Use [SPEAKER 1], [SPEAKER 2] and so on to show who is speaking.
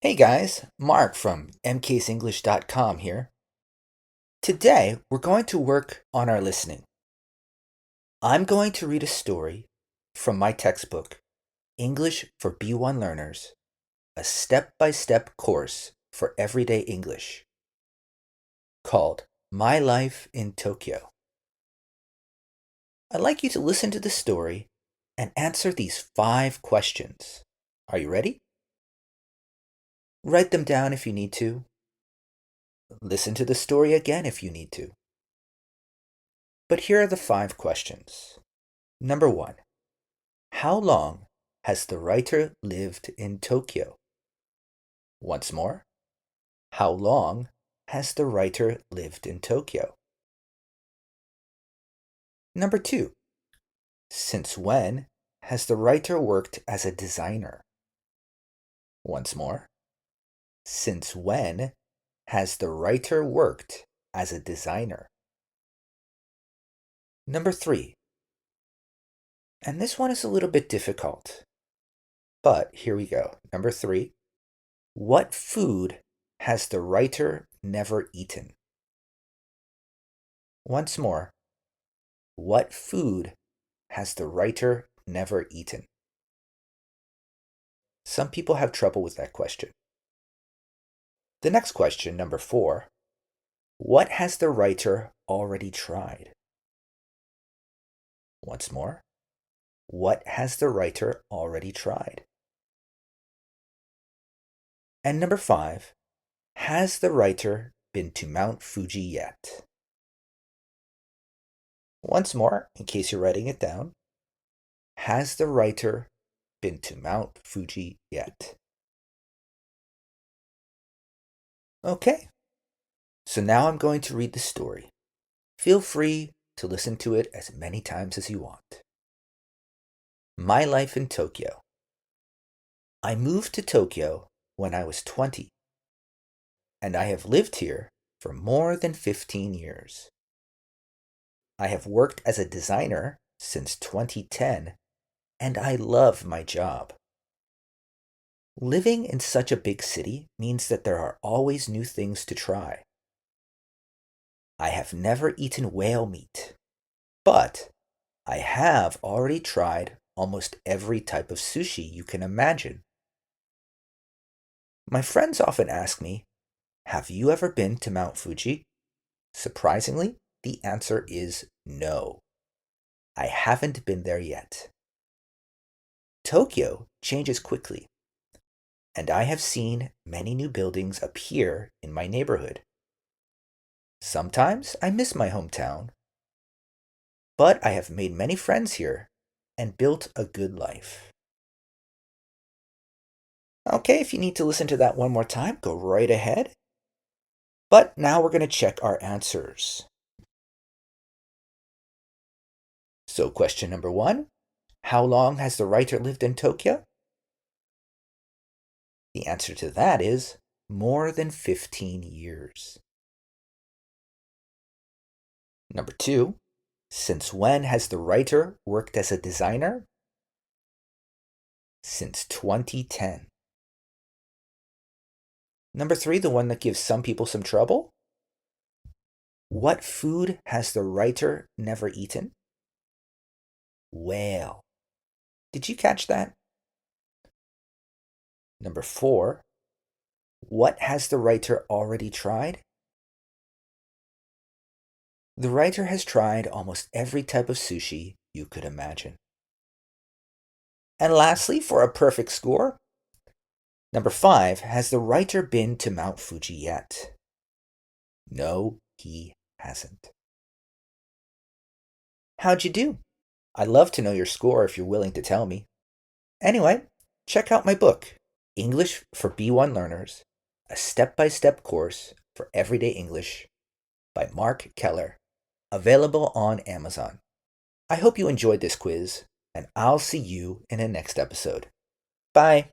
[SPEAKER 1] Hey guys, Mark from MKsEnglish.com here. Today we're going to work on our listening. I'm going to read a story from my textbook, English for B1 Learners, a step-by-step course for everyday English, called My Life in Tokyo. I'd like you to listen to the story and answer these 5 questions. Are you ready? Write them down if you need to. Listen to the story again if you need to. But here are the 5 questions. Number 1. How long has the writer lived in Tokyo? Once more. How long has the writer lived in Tokyo? Number 2. Since when has the writer worked as a designer? Once more. Since when has the writer worked as a designer? Number 3. And this one is a little bit difficult, but here we go. Number 3. What food has the writer never eaten? Once more. What food has the writer never eaten? Some people have trouble with that question. The next question, number 4. What has the writer already tried? Once more. What has the writer already tried? And number 5. Has the writer been to Mount Fuji yet? Once more, in case you're writing it down. Has the writer been to Mount Fuji yet? Okay, so now I'm going to read the story. Feel free to listen to it as many times as you want. My life in Tokyo. I moved to Tokyo when I was 20, and I have lived here for more than 15 years. I have worked as a designer since 2010, and I love my job. Living in such a big city means that there are always new things to try. I have never eaten whale meat, but I have already tried almost every type of sushi you can imagine. My friends often ask me, have you ever been to Mount Fuji? Surprisingly, the answer is no. I haven't been there yet. Tokyo changes quickly, and I have seen many new buildings appear in my neighborhood. Sometimes I miss my hometown, but I have made many friends here and built a good life. Okay, if you need to listen to that one more time, go right ahead. But now we're going to check our answers. So question number 1, how long has the writer lived in Tokyo? The answer to that is more than 15 years. Number 2, since when has the writer worked as a designer? Since 2010. Number 3, the one that gives some people some trouble. What food has the writer never eaten? Whale. Did you catch that? Number 4, what has the writer already tried? The writer has tried almost every type of sushi you could imagine. And lastly, for a perfect score, number 5, has the writer been to Mount Fuji yet? No, he hasn't. How'd you do? I'd love to know your score if you're willing to tell me. Anyway, check out my book, English for B1 Learners, a step-by-step course for everyday English by Mark Keller, available on Amazon. I hope you enjoyed this quiz, and I'll see you in the next episode. Bye!